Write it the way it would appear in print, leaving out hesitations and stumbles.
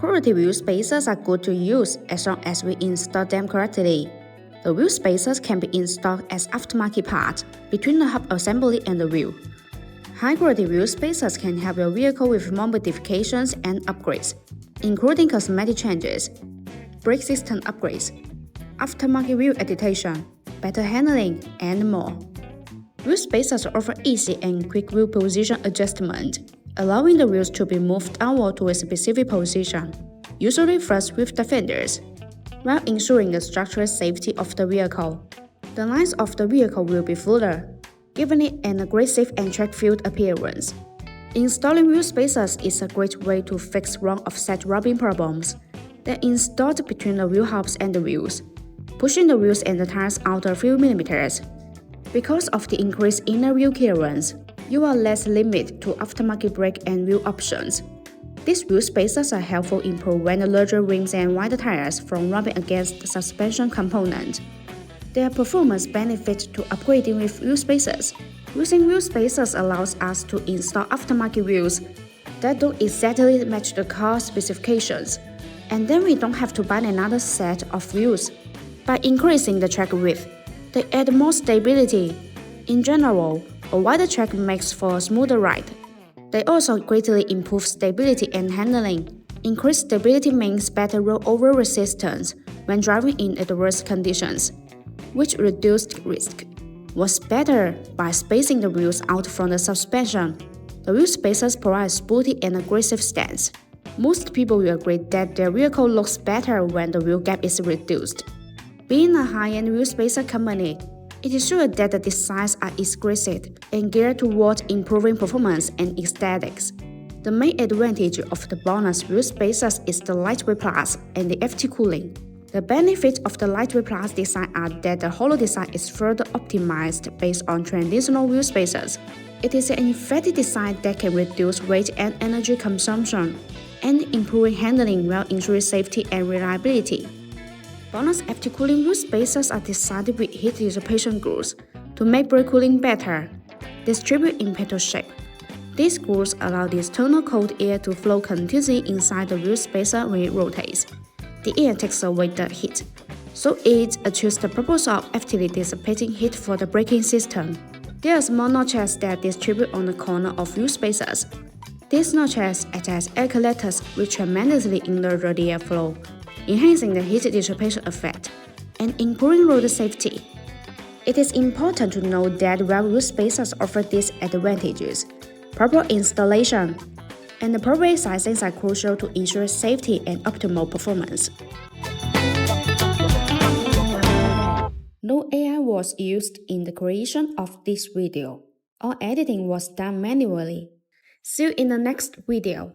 Quality wheel spacers are good to use as long as we install them correctly. The wheel spacers can be installed as aftermarket part between the hub assembly and the wheel. High-quality wheel spacers can help your vehicle with more modifications and upgrades, including cosmetic changes, brake system upgrades, aftermarket wheel adaptation, better handling, and more. Wheel spacers offer easy and quick wheel position adjustment, allowing the wheels to be moved downward to a specific position, usually flush with the fenders, while ensuring the structural safety of the vehicle. The lines of the vehicle will be fuller, giving it an aggressive and track-filled appearance. Installing wheel spacers is a great way to fix wrong offset rubbing problems that installed between the wheel hubs and the wheels, pushing the wheels and the tires out a few millimeters. Because of the increased inner wheel clearance, you are less limited to aftermarket brake and wheel options. These wheel spacers are helpful in preventing larger rims and wider tires from rubbing against the suspension component. There are performance benefits to upgrading with wheel spacers. Using wheel spacers allows us to install aftermarket wheels that don't exactly match the car specifications, and then we don't have to buy another set of wheels. By increasing the track width, they add more stability. In general, a wider track makes for a smoother ride. They also greatly improve stability and handling. Increased stability means better rollover resistance when driving in adverse conditions, which reduced risk. What's better, by spacing the wheels out from the suspension, the wheel spacers provide a sporty and aggressive stance. Most people will agree that their vehicle looks better when the wheel gap is reduced. Being a high-end wheel spacer company, it is sure that the designs are exquisite and geared toward improving performance and aesthetics. The main advantage of the BONOSS Wheel Spacers is the lightweight plus and the FT cooling. The benefits of the lightweight plus design are that the hollow design is further optimized based on traditional wheel spacers. It is an effective design that can reduce weight and energy consumption, and improving handling while ensuring safety and reliability. BONOSS FT cooling wheel spacers are designed with heat dissipation grooves to make brake cooling better, distributed in petal shape. These grooves allow the external cold air to flow continuously inside the wheel spacer when it rotates. The air takes away the heat, so it achieves the purpose of actively dissipating heat for the braking system. There are small notches that distribute on the corner of wheel spacers. These notches act as air collectors which tremendously enlarge the airflow, enhancing the heat dissipation effect and improving road safety. It is important to note that while wheel spacers offer these advantages, proper installation and appropriate sizings are crucial to ensure safety and optimal performance. No AI was used in the creation of this video. All editing was done manually. See you in the next video.